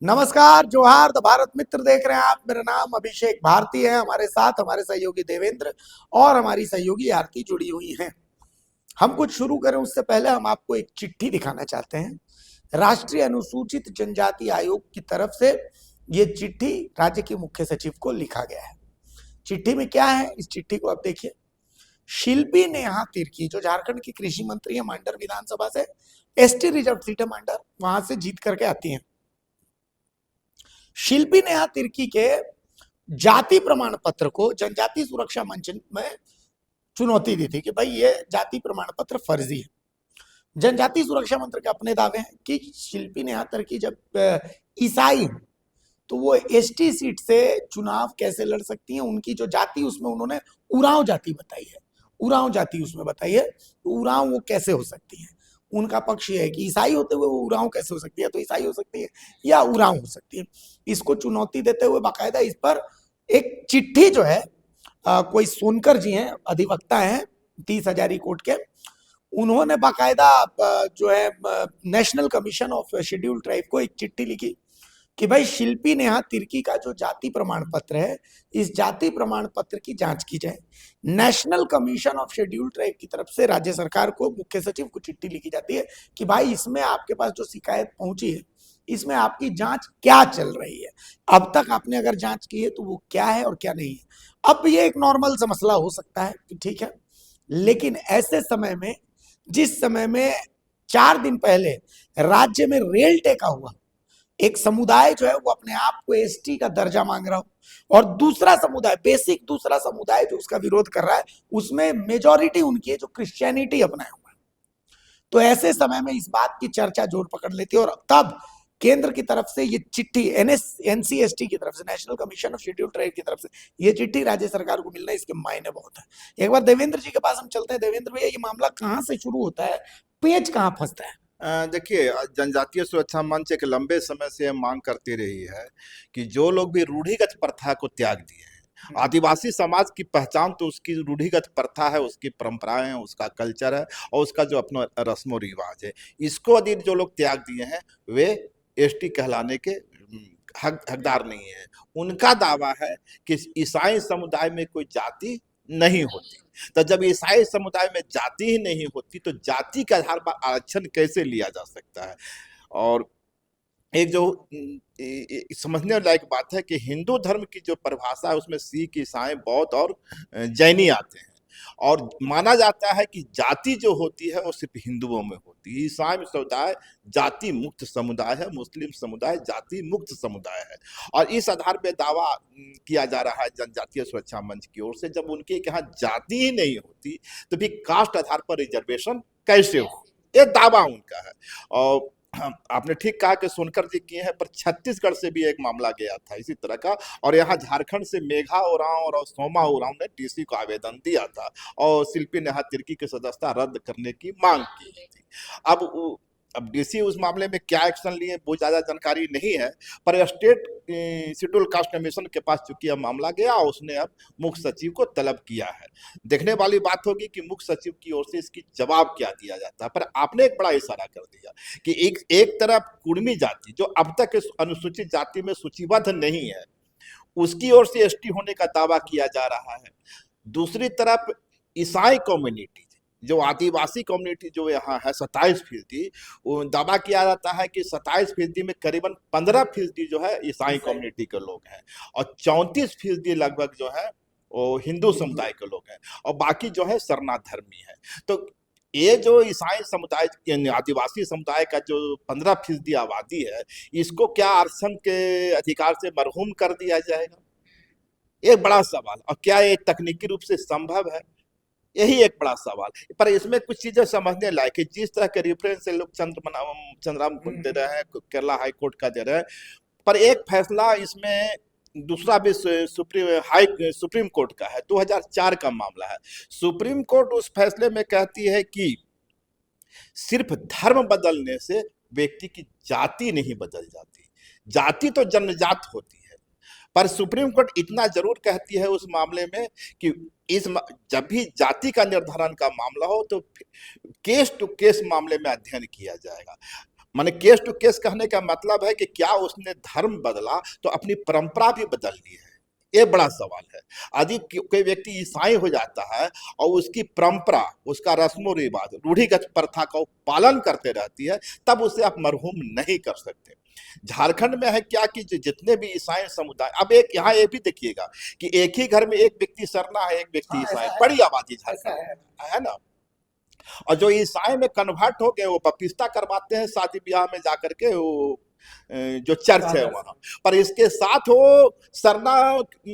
नमस्कार, जोहार द भारत मित्र देख रहे हैं आप। मेरा नाम अभिषेक भारती है। हमारे साथ हमारे सहयोगी देवेंद्र और हमारी सहयोगी आरती जुड़ी हुई हैं। हम कुछ शुरू करें उससे पहले हम आपको एक चिट्ठी दिखाना चाहते हैं। राष्ट्रीय अनुसूचित जनजाति आयोग की तरफ से ये चिट्ठी राज्य के मुख्य सचिव को लिखा गया है। चिट्ठी में क्या है, इस चिट्ठी को आप देखिए। शिल्पी नेहा तिर्की, जो झारखंड की कृषि मंत्री है, मांडर विधानसभा से एसटी रिजर्व सीट है मांडर, वहां से जीत करके आती है। शिल्पी नेहा तिर्की के जाति प्रमाण पत्र को जनजाति सुरक्षा मंच में चुनौती दी थी कि भाई ये जाति प्रमाण पत्र फर्जी है। जनजाति सुरक्षा मंत्री के अपने दावे हैं कि शिल्पी नेहा तिर्की जब ईसाई हैं तो वो एसटी सीट से चुनाव कैसे लड़ सकती हैं। उनकी जो जाति उसमें उन्होंने उरांव जाति बताई है, उरांव जाति उसमें बताई है, तो उरांव वो कैसे हो सकती है। उनका पक्ष ये है कि ईसाई होते हुए वो उरांव कैसे हो सकती है, तो ईसाई हो सकती है या उरांव हो सकती है। इसको चुनौती देते हुए बाकायदा इस पर एक चिट्ठी जो है कोई सोनकर जी हैं, अधिवक्ता हैं 30 हजारी कोर्ट के, उन्होंने बाकायदा जो है national commission of scheduled tribe को एक चिट्ठी लिखी कि भाई शिल्पी नेहा तिर्की का जो जाति प्रमाण पत्र है, इस जाति प्रमाण पत्र की जांच की जाए। National commission of scheduled tribe की तरफ से राज्य सरकार को, मुख्य सचिव को चिट्ठी लिखी जाती है कि भाई इसमें आपके पास जो शिकायत पहुंची है, इसमें आपकी जांच क्या चल रही है, अब तक आपने अगर जांच की है तो वो क्या है और क्या नहीं है। अब ये एक नॉर्मल सा मसला हो सकता है कि ठीक है, लेकिन ऐसे समय में, जिस समय में 4 दिन पहले राज्य में रेल टेका हुआ, एक समुदाय जो है वो अपने आप को एसटी का दर्जा मांग रहा हो और दूसरा समुदाय, बेसिक दूसरा समुदाय जो उसका विरोध कर रहा है, उसमें मेजॉरिटी उनकी है जो क्रिश्चियनिटी अपनाए हुआ है। तो ऐसे समय में इस बात की चर्चा जोर पकड़ लेती है और तब केंद्र की तरफ से ये चिट्ठी, एनसीएसटी की तरफ से, national commission of scheduled tribe की तरफ से ये चिट्ठी राज्य सरकार को मिलना, इसके मायने बहुत है। एक बार देवेंद्र जी के पास हम चलते हैं। देवेंद्र भैया, ये मामला कहाँ से शुरू होता है, पेच कहाँ फंसता है? देखिए, जनजातीय सुरक्षा मंच एक लंबे समय से मांग करती रही है कि जो लोग भी रूढ़िगत प्रथा को त्याग दिए हैं, आदिवासी समाज की पहचान तो उसकी रूढ़िगत प्रथा है, उसकी परंपराएं हैं, उसका कल्चर है और उसका जो अपना रस्मो रिवाज है, इसको यदि जो लोग त्याग दिए हैं वे एसटी कहलाने के हकदार नहीं है। उनका दावा है कि ईसाई समुदाय में कोई जाति नहीं होती। तो जब ईसाई समुदाय में जाति ही नहीं होती तो जाति के आधार पर आरक्षण कैसे लिया जा सकता है। और एक जो समझने लायक बात है कि हिंदू धर्म की जो परिभाषा है उसमें सिख, ईसाई, बौद्ध और जैनी आते हैं और माना जाता है कि जाति जो होती है वो सिर्फ हिंदुओं में होती है। ईसाई समुदाय जाति मुक्त समुदाय है, मुस्लिम समुदाय जाति मुक्त समुदाय है। और इस आधार पर दावा किया जा रहा है जनजातीय सुरक्षा मंच की ओर से, जब उनके यहाँ जाति ही नहीं होती तो फिर कास्ट आधार पर रिजर्वेशन कैसे हो, ये दावा उनका है। और आपने ठीक कहा कि सोनकर जी किए हैं, पर छत्तीसगढ़ से भी एक मामला गया था इसी तरह का और यहाँ झारखंड से मेघा उरांव और सोमा उरांव ने टीसी को आवेदन दिया था और शिल्पी नेहा तिर्की की सदस्यता रद्द करने की मांग की थी। अब डीसी उस मामले में क्या एक्शन लिए वो ज्यादा जानकारी नहीं है, पर स्टेट शेड्यूल कास्ट कमीशन के पास चूंकि यह मामला गया, उसने अब मुख्य सचिव को तलब किया है। देखने वाली बात होगी कि मुख्य सचिव की ओर से इसकी जवाब क्या दिया जाता है। पर आपने एक बड़ा इशारा कर दिया कि एक तरफ कुर्मी जाति जो अब तक अनुसूचित जाति में सूचीबद्ध नहीं है, उसकी ओर से एसटी होने का दावा किया जा रहा है। दूसरी तरफ ईसाई कम्युनिटी, जो आदिवासी कम्युनिटी जो यहाँ है 27%, वो दावा किया जाता है कि 27% में करीबन 15% जो है ईसाई कम्युनिटी के लोग हैं और 34% लगभग जो है वो हिंदू समुदाय के लोग हैं और बाकी जो है शरणाधर्मी है। तो ये जो ईसाई समुदाय, आदिवासी समुदाय का जो 15% आबादी है, इसको क्या आरक्षण के अधिकार से मरहूम कर दिया जाएगा? एक बड़ा सवाल। और क्या ये तकनीकी रूप से संभव है? यही एक बड़ा सवाल। पर इसमें कुछ चीजें समझने लायक है। जिस तरह के रेफरेंस से लोग चंद्रराम दे रहे हैं, केरला हाई कोर्ट का दे रहे हैं, पर एक फैसला इसमें दूसरा भी सुप्रीम कोर्ट का है, 2004 का मामला है। सुप्रीम कोर्ट उस फैसले में कहती है कि सिर्फ धर्म बदलने से व्यक्ति की जाति नहीं बदल जाती, जाति तो जन्मजात होती है। पर सुप्रीम कोर्ट इतना जरूर कहती है उस मामले में कि जब भी जाति का निर्धारण का मामला हो तो केस टू केस मामले में अध्ययन किया जाएगा। माने केस टू केस कहने का मतलब है कि क्या उसने धर्म बदला तो अपनी परंपरा भी बदल ली है, ये बड़ा सवाल है। यदि कोई व्यक्ति ईसाई हो जाता है और उसकी परंपरा, उसका रस्मो रिवाज, रूढ़िगत प्रथा का पालन करते रहती है, तब उसे आप मरहूम नहीं कर सकते। झारखंड में है क्या कि जितने भी ईसाई समुदाय, अब एक यहाँ ये भी देखिएगा कि एक ही घर में एक व्यक्ति सरना है, एक व्यक्ति ईसाई, बड़ी आबादी झारखंड है ना। और जो ईसाई में कन्वर्ट हो गए वो पपिस्ता करवाते हैं शादी ब्याह में जाकर के, वो जो चर्च है वहां पर। इसके साथ वो सरना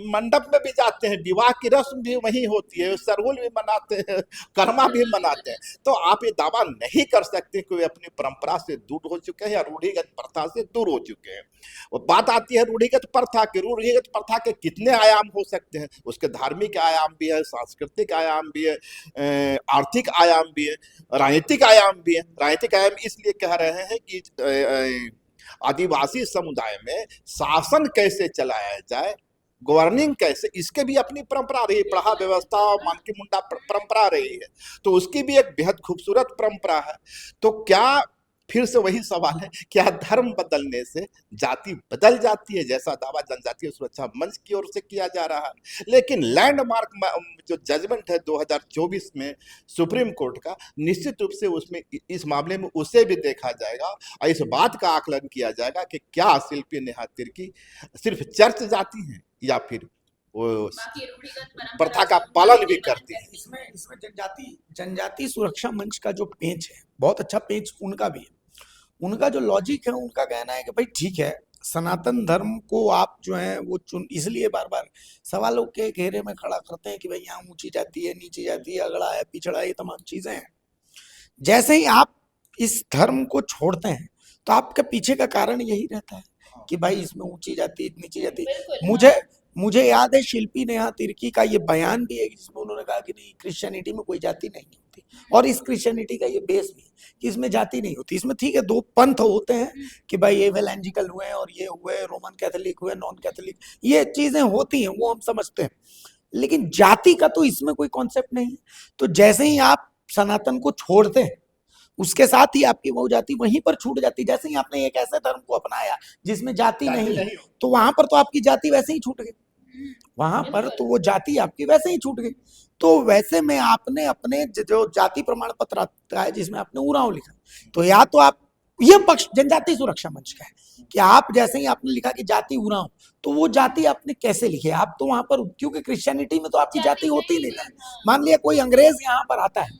मंडप में भी जाते हैं, विवाह की रस्म भी वहीं होती है, सरहुल भी मनाते हैं, कर्मा भी मनाते हैं। तो आप ये दावा नहीं कर सकते कि वे अपनी परंपरा से दूर हो चुके हैं या रूढ़िगत प्रथा से दूर हो चुके हैं। वो बात आती है रूढ़िगत प्रथा की। रूढ़िगत प्रथा के कितने आयाम हो सकते हैं? उसके धार्मिक आयाम भी है, सांस्कृतिक आयाम भी है, आर्थिक आयाम भी है, राजनीतिक आयाम भी है। राजनीतिक आयाम इसलिए कह रहे हैं कि आदिवासी समुदाय में शासन कैसे चलाया जाए, गवर्निंग कैसे, इसके भी अपनी परंपरा रही, प्रहा व्यवस्था और मानकी मुंडा परंपरा रही है, तो उसकी भी एक बेहद खूबसूरत परंपरा है। तो क्या, फिर से वही सवाल है, क्या धर्म बदलने से जाति बदल जाती है, जैसा दावा जनजातीय सुरक्षा मंच की ओर से किया जा रहा है? लेकिन लैंडमार्क जो जजमेंट है 2024 में सुप्रीम कोर्ट का, निश्चित रूप से उसमें इस मामले में उसे भी देखा जाएगा और इस बात का आकलन किया जाएगा कि क्या शिल्पी नेहा तिर्की सिर्फ चर्च जाती हैं या फिर वो प्रथा का पालन भी करती है। इसमें जनजाति सुरक्षा मंच का जो पेज है, बहुत अच्छा पेज उनका भी है। उनका जो लॉजिक है, उनका कहना है कि भाई ठीक है, सनातन धर्म को आप जो है वो इसलिए बार बार सवालों के घेरे में खड़ा करते हैं कि भाई यहाँ ऊंची जाति है, नीची जाति है, अगड़ा है, पिछड़ा है, ये तमाम चीजें हैं। जैसे ही आप इस धर्म को छोड़ते हैं तो आपके पीछे का कारण यही रहता है कि भाई इसमें ऊंची जाति, नीची जाति। मुझे याद है शिल्पी नेहा तिर्की का ये बयान भी है जिसमें उन्होंने कहा कि नहीं, क्रिश्चियनिटी में कोई जाति नहीं होती, और इस क्रिश्चियनिटी का ये बेस भी है कि इसमें जाति नहीं होती। इसमें ठीक है, दो पंथ होते हैं कि भाई एवेंजेलिकल हुए और ये हुए, रोमन कैथोलिक हुए, नॉन कैथोलिक, ये चीजें होती हैं, वो हम समझते हैं, लेकिन जाति का तो इसमें कोई कॉन्सेप्ट नहीं है। तो जैसे ही आप सनातन को छोड़ते हैं, उसके साथ ही आपकी वो जाति वहीं पर छूट जाती। जैसे ही आपने एक ऐसे धर्म को अपनाया जिसमें जाति नहीं है, तो वहां पर तो आपकी जाति वैसे ही छूट गई, वहां पर तो वो जाति आपकी वैसे ही छूट गई। तो वैसे में आपने अपने जो जाति प्रमाण पत्र आता है जिसमें आपने उरांव लिखा, तो या तो आप, ये पक्ष जनजाति सुरक्षा मंच का है कि आप जैसे ही आपने लिखा कि जाति उरांव, तो वो जाति आपने कैसे लिखी? आप तो वहां पर, क्योंकि क्रिश्चियनिटी में तो आपकी जाति होती नहीं है। मान लिया कोई अंग्रेज यहाँ पर आता है,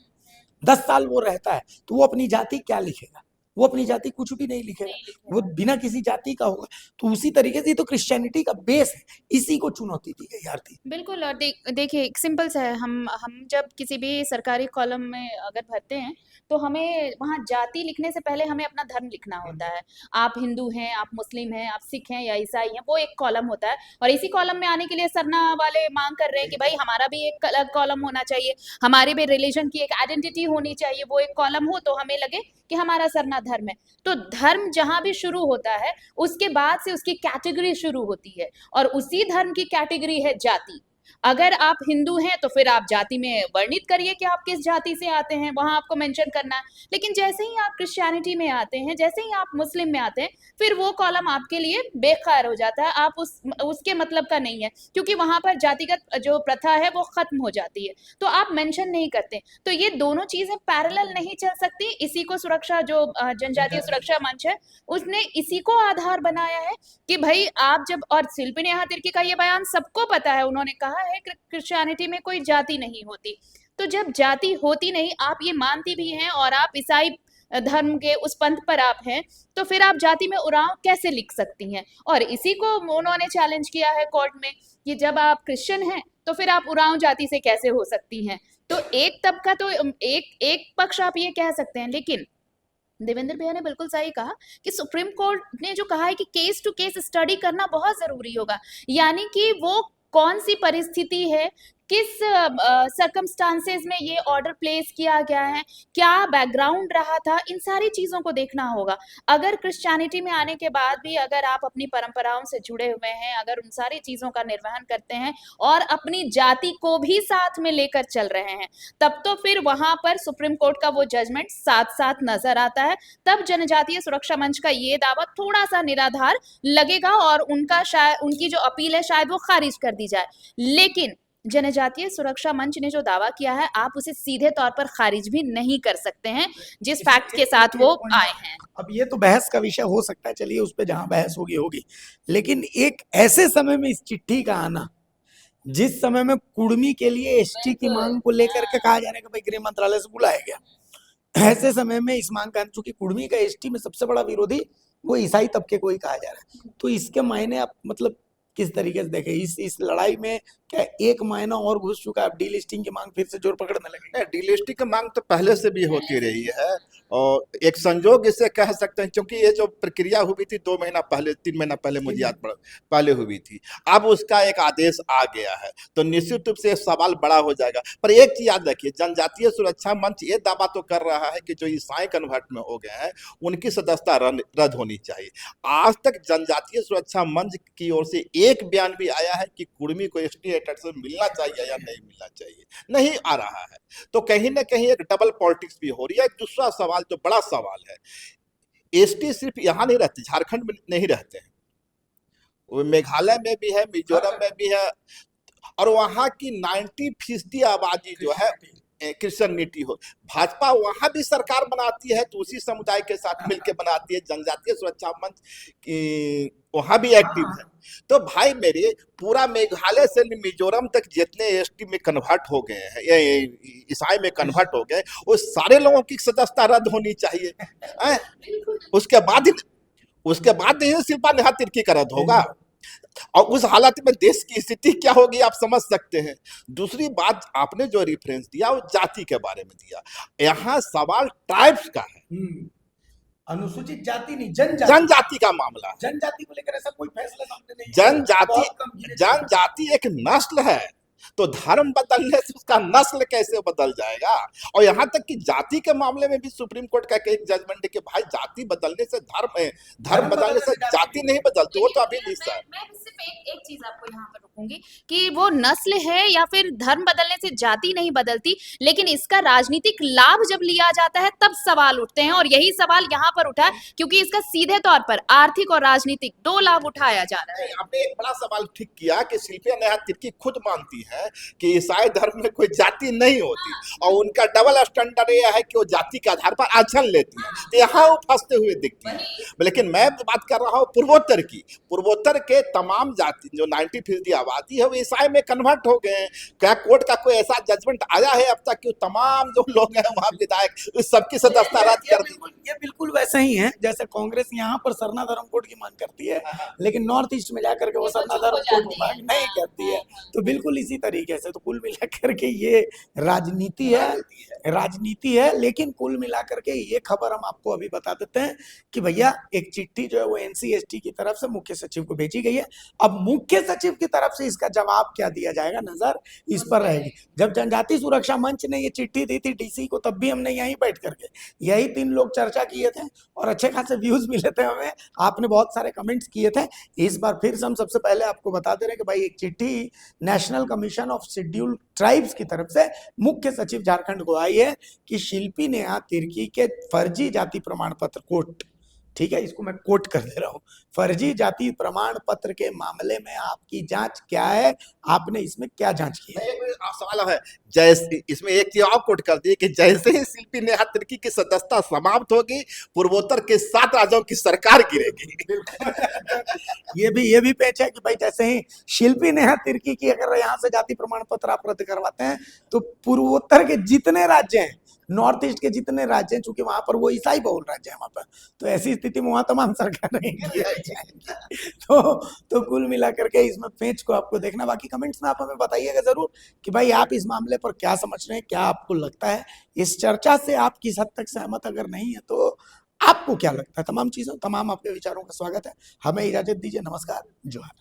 10 साल वो रहता है, तो वो अपनी जाति क्या लिखेगा? वो अपनी जाति कुछ भी नहीं लिखेगा, वो बिना किसी जाति का होगा। तो उसी तरीके से तो क्रिश्चियनिटी का बेस है, इसी को चुनौती दी गई आरती। बिल्कुल। और देखिए एक सिंपल सा है, हम जब किसी भी सरकारी कॉलम में अगर भरते हैं तो हमें वहाँ जाति लिखने से पहले हमें अपना धर्म लिखना होता है। आप हिंदू हैं, आप मुस्लिम हैं, आप सिख हैं या ईसाई हैं, वो एक कॉलम होता है। और इसी कॉलम में आने के लिए सरना वाले मांग कर रहे हैं कि भाई हमारा भी एक अलग कॉलम होना चाहिए, हमारे भी रिलीजन की एक आइडेंटिटी होनी चाहिए, वो एक कॉलम हो तो हमें लगे कि हमारा सरना धर्म है। तो धर्म जहां भी शुरू होता है उसके बाद से उसकी कैटेगरी शुरू होती है, और उसी धर्म की कैटेगरी है जाति। अगर आप हिंदू हैं तो फिर आप जाति में वर्णित करिए कि आप किस जाति से आते हैं, वहां आपको मेंशन करना है। लेकिन जैसे ही आप क्रिश्चियनिटी में आते हैं, जैसे ही आप मुस्लिम में आते हैं, फिर वो कॉलम आपके लिए बेकार हो जाता है, आप उसके मतलब का नहीं है, क्योंकि वहां पर जातिगत जो प्रथा है वो खत्म हो जाती है, तो आप मेंशन नहीं करते। तो ये दोनों चीजें पैरेलल नहीं चल सकती। इसी को सुरक्षा, जो जनजातीय सुरक्षा मंच है, उसने इसी को आधार बनाया है कि भाई आप जब, और शिल्पी नेहा तिर्की का ये बयान सबको पता है, उन्होंने कहा है क्रिश्चियनिटी में कोई जाति नहीं होती। तो जब जाति होती नहीं, आप ये मानती भी हैं और आप ईसाई धर्म के उस पंथ पर आप हैं, तो फिर आप जाति में उरांव कैसे लिख सकती हैं? और इसी को उन्होंने चैलेंज किया है कोर्ट में कि जब आप क्रिश्चियन हैं तो फिर आप उरांव जाति से कैसे हो सकती हैं? तो एक तबका, तो एक पक्ष आप ये कह सकते हैं, लेकिन देवेंद्र भैया ने बिल्कुल सही कहा कि सुप्रीम कोर्ट ने जो कहा है कि केस टू केस स्टडी करना बहुत जरूरी होगा, यानी कि वो कौन सी परिस्थिति है, किस सर्कमस्टांसेस में ये ऑर्डर प्लेस किया गया है, क्या बैकग्राउंड रहा था, इन सारी चीजों को देखना होगा। अगर क्रिश्चियनिटी में आने के बाद भी अगर आप अपनी परंपराओं से जुड़े हुए हैं, अगर उन सारी चीजों का निर्वहन करते हैं और अपनी जाति को भी साथ में लेकर चल रहे हैं, तब तो फिर वहां पर सुप्रीम कोर्ट का वो जजमेंट साथ साथ नजर आता है। तब जनजातीय सुरक्षा मंच का ये दावा थोड़ा सा निराधार लगेगा और उनका शायद उनकी जो अपील है शायद वो खारिज कर दी जाए। लेकिन जनजातीय सुरक्षा मंच ने जो दावा किया है, आप उसे सीधे तौर पर खारिज भी नहीं कर सकते हैं जिस फैक्ट के साथ वो आए हैं। अब ये तो बहस का विषय हो सकता है, चलिए उस पे जहां बहस होगी होगी, लेकिन एक ऐसे समय में इस चिट्ठी का आना जिस समय में कुर्मी के लिए एसटी की मांग को लेकर के कहा जा रहा है कि भाई गृह मंत्रालय से बुलाया गया, ऐसे समय में इस मांग का, चूंकि कुर्मी का एसटी में सबसे बड़ा विरोधी वो ईसाई तबके को ही कहा जा रहा है, तो इसके मायने आप मतलब किस तरीके से देखें? इस लड़ाई में क्या एक महीना और घुस चुका है, अब डीलिस्टिंग की मांग फिर से जोर पकड़ने लगे? नहीं, डीलिस्टिंग की मांग तो पहले से भी होती रही है और एक संजोग इसे कह सकते हैं, क्योंकि ये जो प्रक्रिया हुई थी 2 महीना पहले, 3 महीना पहले, मुझे याद पड़ा, पहले हुई थी। अब उसका एक आदेश आ गया है तो निश्चित रूप से ये सवाल बड़ा हो जाएगा। पर एक चीज याद रखिए, जनजातीय सुरक्षा मंच ये दावा तो कर रहा है कि जो ईसाई कन्वर्ट में हो गए हैं उनकी सदस्यता रद्द होनी चाहिए। आज तक जनजातीय सुरक्षा मंच की ओर से एक बयान भी आया है कि कुर्मी को एसटी एटेड से मिलना चाहिए या नहीं मिलना चाहिए, नहीं आ रहा है। तो कहीं ना कहीं एक डबल पॉलिटिक्स भी हो रही है। दूसरा सवाल जो बड़ा सवाल है, एसटी सिर्फ यहाँ नहीं रहते, झारखंड में नहीं रहते हैं, वो मेघालय में भी है, मिजोरम में भी है, और वहाँ की 90% आबादी जो है क्रिश्चियनिटी हो। भाजपा वहां भी सरकार बनाती है तो उसी समुदाय के साथ मिलकर बनाती है। जनजातीय सुरक्षा मंच वहां भी एक्टिव है। तो भाई मेरे, पूरा मेघालय से मिजोरम तक जितने एसटी में कन्वर्ट हो गए हैं, ईसाई में कन्वर्ट हो गए, वो सारे लोगों की सदस्यता रद्द होनी चाहिए। उसके बाद ही शिल्पा नेहा तिर्की का रद्द होगा। और उस हालत में देश की स्थिति क्या होगी आप समझ सकते हैं। दूसरी बात, आपने जो रेफरेंस दिया वो जाति के बारे में दिया, यहाँ सवाल ट्राइब्स का है, अनुसूचित जाति नहीं, जनजाति। जनजाति का मामला है। जनजाति को लेकर ऐसा कोई फैसला सामने नहीं। जनजाति एक नस्ल है, तो धर्म बदलने से उसका नस्ल कैसे बदल जाएगा? और यहाँ तक कि जाति के मामले में भी सुप्रीम कोर्ट का एक जजमेंट है कि भाई जाति बदलने से धर्म बदलने से जाति नहीं बदलती। वो तो अभी नहीं सर, मैं सिर्फ एक चीज आपको यहाँ पर रुकूंगी कि वो नस्ल है या फिर धर्म बदलने से जाति नहीं बदलती, लेकिन इसका राजनीतिक लाभ जब लिया जाता है तब सवाल उठते हैं, और यही सवाल यहाँ पर उठा है क्योंकि इसका सीधे तौर पर आर्थिक और राजनीतिक 2 लाभ उठाया जा रहा है। आपने एक बड़ा सवाल ठीक किया कि शिल्पा नेहा तिर्की खुद मानती है कि ईसाई धर्म में कोई जाति नहीं होती, और उनका डबल स्टैंडर्ड यह है कि वो जाति के आधार पर आचरण लेती है, तो यहाँ वो फंसते हुए दिखती है। लेकिन मैं बात कर रहा हूँ पूर्वोत्तर की। पूर्वोत्तर के तमाम जाति जो 90% आबादी है वो ईसाई में कन्वर्ट हो गए हैं। क्या कोर्ट का कोई ऐसा जजमेंट आया है अब तक कि तमाम जो लोग हैं वहाँ विधायक उस सबकी सदस्यता रद्द कर दी? ये बिल्कुल वैसा ही है जैसे कांग्रेस यहाँ पर सरना धर्म कोड की मांग करती है, लेकिन नॉर्थ ईस्ट में जाकर के वो सरना धर्म कोड की मांग नहीं करती है। तो बिल्कुल इसी तरीके से, तो कुल मिलाकर के ये राजनीति है। लेकिन कुल मिलाकर के ये खबर हम आपको अभी बता देते हैं कि भैया एक चिट्ठी जो है वो NCST की तरफ से मुख्य सचिव को भेजी गई है। अब मुख्य सचिव की तरफ से इसका जवाब क्या दिया जाएगा, नजर इस पर रहेगी। जब जनजाति सुरक्षा मंच ने ये चिट्ठी दी थी DC को, तब भी हमने यहीं बैठ करके यही 3 लोग चर्चा किए थे और अच्छे खासे व्यूज मिले थे हमें, आपने बहुत सारे कमेंट्स किए थे। इस बार फिर से हम सबसे पहले आपको बता दे रहे हैं कि भाई एक चिट्ठी national commission of scheduled tribes की तरफ से मुख्य सचिव झारखंड को आई है कि शिल्पी नेहा तिर्की के फर्जी जाति प्रमाण पत्र कोट, ठीक है, इसको मैं कोट कर दे रहा हूँ, फर्जी जाति प्रमाण पत्र के मामले में आपकी जांच क्या है, आपने इसमें क्या जांच की है? सवाल है, जैसे इसमें एक चीज और कोट कर दी कि जैसे ही शिल्पी नेहा तिर्की की सदस्यता समाप्त होगी, पूर्वोत्तर के 7 राज्यों की सरकार गिरेगी। ये भी पेच है कि भाई जैसे ही शिल्पी नेहा तिर्की की अगर यहाँ से जाति प्रमाण पत्र आप रद्द करवाते हैं तो पूर्वोत्तर के जितने राज्य हैं, नॉर्थ ईस्ट के जितने राज्य हैं, चूंकि वहां पर वो ईसाई बहुल राज्य है वहां पर, तो ऐसी स्थिति में वहां तमाम सरकारें तो कुल मिलाकर के इसमें पेच को आपको देखना। बाकी कमेंट्स में आप हमें बताइएगा जरूर कि भाई आप इस मामले पर क्या समझ रहे हैं, क्या आपको लगता है, इस चर्चा से आप किस हद तक सहमत अगर नहीं है तो आपको क्या लगता है। तमाम चीजों, तमाम आपके विचारों का स्वागत है। हमें इजाजत दीजिए, नमस्कार, जोहार।